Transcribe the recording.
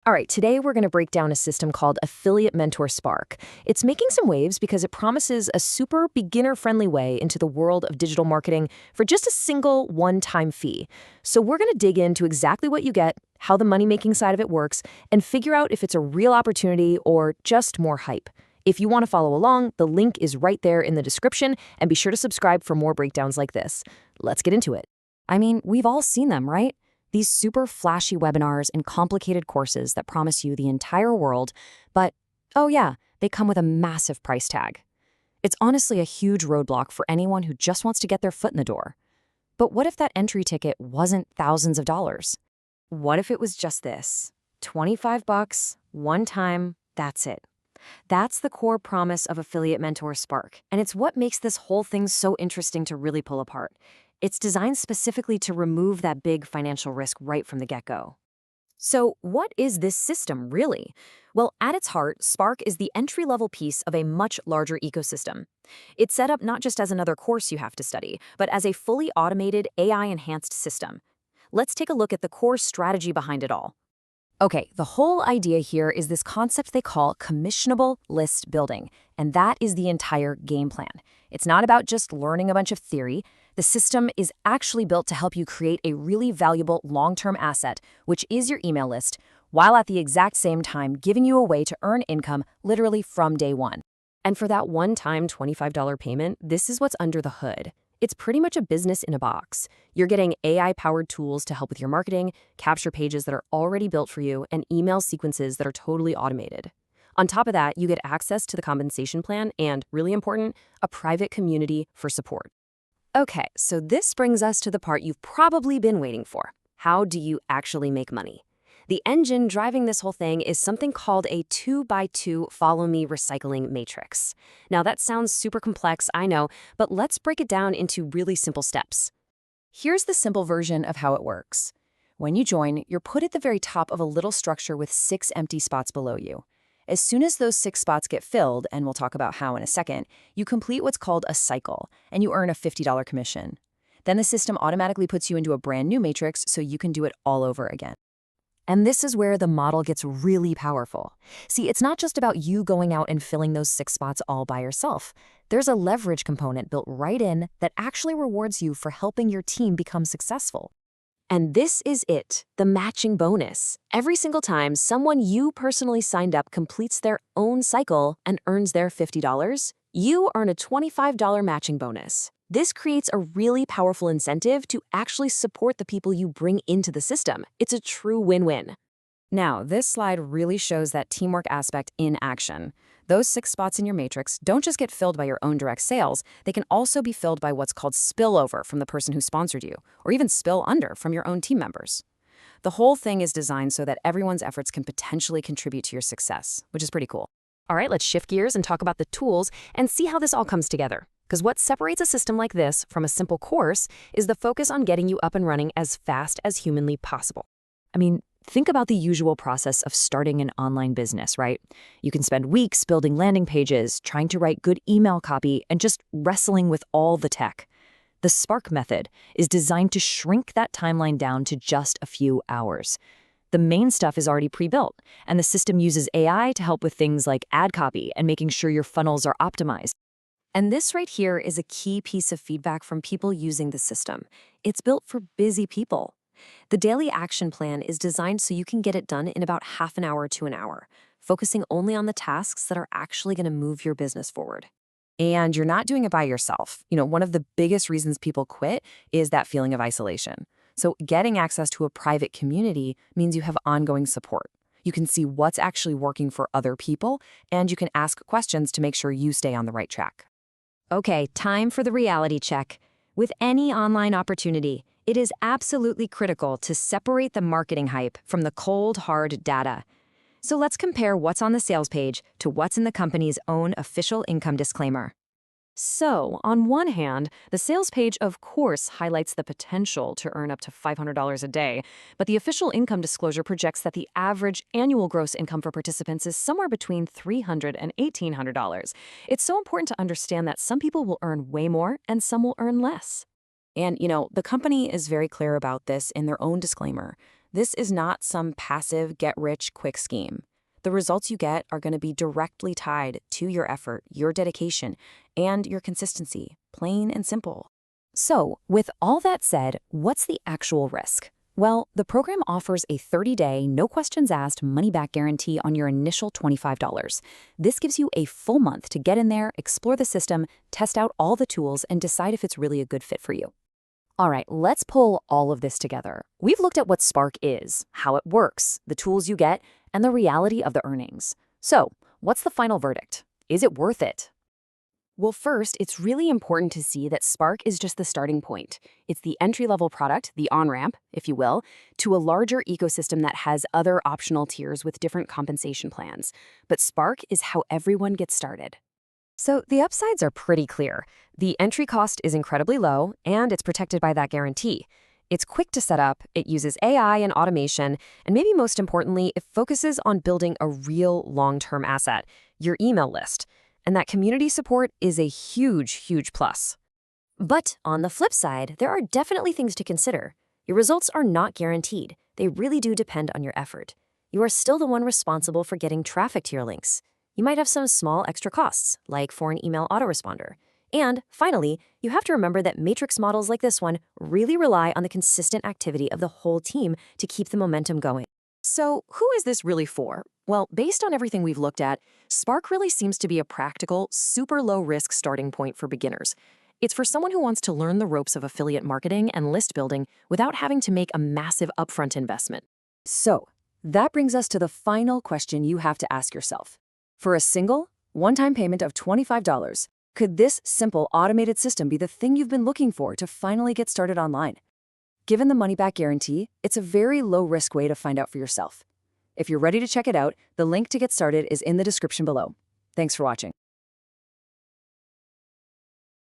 All right, today we're going to break down a system called Affiliate Mentor Spark. It's making some waves because it promises a super beginner-friendly way into the world of digital marketing for just a single one-time fee. So we're going to dig into exactly what you get, how the money-making side of it works, and figure out if it's a real opportunity or just more hype. If you want to follow along, the link is right there in the description, and be sure to subscribe for more breakdowns like this. Let's get into it. I mean, we've all seen them, right? These super flashy webinars and complicated courses that promise you the entire world, but, oh yeah, they come with a massive price tag. It's honestly a huge roadblock for anyone who just wants to get their foot in the door. But what if that entry ticket wasn't thousands of dollars? What if it was just this? 25 bucks, one time, that's it. That's the core promise of Affiliate Mentor Spark, and it's what makes this whole thing so interesting to really pull apart. It's designed specifically to remove that big financial risk right from the get-go. So what is this system, really? Well, at its heart, Spark is the entry-level piece of a much larger ecosystem. It's set up not just as another course you have to study, but as a fully automated, AI-enhanced system. Let's take a look at the core strategy behind it all. Okay, the whole idea here is this concept they call commissionable list building, and that is the entire game plan. It's not about just learning a bunch of theory. The system is actually built to help you create a really valuable long-term asset, which is your email list, while at the exact same time giving you a way to earn income literally from day one. And for that one-time $25 payment, this is what's under the hood. It's pretty much a business in a box. You're getting AI-powered tools to help with your marketing, capture pages that are already built for you, and email sequences that are totally automated. On top of that, you get access to the compensation plan and, really important, a private community for support. Okay, so this brings us to the part you've probably been waiting for. How do you actually make money? The engine driving this whole thing is something called a 2x2 follow-me recycling matrix. Now that sounds super complex, I know, but let's break it down into really simple steps. Here's the simple version of how it works. When you join, you're put at the very top of a little structure with 6 empty spots below you. As soon as those 6 spots get filled, and we'll talk about how in a second, you complete what's called a cycle, and you earn a $50 commission. Then the system automatically puts you into a brand new matrix so you can do it all over again. And this is where the model gets really powerful. See, it's not just about you going out and filling those 6 spots all by yourself. There's a leverage component built right in that actually rewards you for helping your team become successful. And this is it, the matching bonus. Every single time someone you personally signed up completes their own cycle and earns their $50, you earn a $25 matching bonus. This creates a really powerful incentive to actually support the people you bring into the system. It's a true win-win. Now, this slide really shows that teamwork aspect in action. Those 6 spots in your matrix don't just get filled by your own direct sales, they can also be filled by what's called spillover from the person who sponsored you, or even spill under from your own team members. The whole thing is designed so that everyone's efforts can potentially contribute to your success, which is pretty cool. All right, let's shift gears and talk about the tools and see how this all comes together. Because what separates a system like this from a simple course is the focus on getting you up and running as fast as humanly possible. I mean, think about the usual process of starting an online business, right? You can spend weeks building landing pages, trying to write good email copy, and just wrestling with all the tech. The Spark method is designed to shrink that timeline down to just a few hours. The main stuff is already pre-built, and the system uses AI to help with things like ad copy and making sure your funnels are optimized. And this right here is a key piece of feedback from people using the system. It's built for busy people. The daily action plan is designed so you can get it done in about half an hour to an hour, focusing only on the tasks that are actually going to move your business forward. And you're not doing it by yourself. One of the biggest reasons people quit is that feeling of isolation. So getting access to a private community means you have ongoing support. You can see what's actually working for other people, and you can ask questions to make sure you stay on the right track. Okay, time for the reality check. With any online opportunity, it is absolutely critical to separate the marketing hype from the cold, hard data. So let's compare what's on the sales page to what's in the company's own official income disclaimer. So, on one hand, the sales page of course highlights the potential to earn up to $500 a day, but the official income disclosure projects that the average annual gross income for participants is somewhere between $300 and $1,800. It's so important to understand that some people will earn way more and some will earn less. And, the company is very clear about this in their own disclaimer. This is not some passive get-rich-quick scheme. The results you get are going to be directly tied to your effort, your dedication, and your consistency, plain and simple. So, with all that said, what's the actual risk? Well, the program offers a 30-day, no questions asked money-back guarantee on your initial $25. This gives you a full month to get in there, explore the system, test out all the tools, and decide if it's really a good fit for you. All right, let's pull all of this together. We've looked at what Spark is, how it works, the tools you get, and the reality of the earnings. So, what's the final verdict? Is it worth it? Well, first, it's really important to see that Spark is just the starting point. It's the entry-level product, the on-ramp, if you will, to a larger ecosystem that has other optional tiers with different compensation plans. But Spark is how everyone gets started. So the upsides are pretty clear. The entry cost is incredibly low, and it's protected by that guarantee. It's quick to set up, it uses AI and automation, and maybe most importantly, it focuses on building a real long-term asset, your email list. And that community support is a huge, huge plus. But on the flip side, there are definitely things to consider. Your results are not guaranteed. They really do depend on your effort. You are still the one responsible for getting traffic to your links. You might have some small extra costs, like for an email autoresponder. And finally, you have to remember that matrix models like this one really rely on the consistent activity of the whole team to keep the momentum going. So who is this really for? Well, based on everything we've looked at, Spark really seems to be a practical, super low-risk starting point for beginners. It's for someone who wants to learn the ropes of affiliate marketing and list building without having to make a massive upfront investment. So, that brings us to the final question you have to ask yourself. For a single, one-time payment of $25, could this simple automated system be the thing you've been looking for to finally get started online? Given the money-back guarantee, it's a very low-risk way to find out for yourself. If you're ready to check it out, the link to get started is in the description below. Thanks for watching.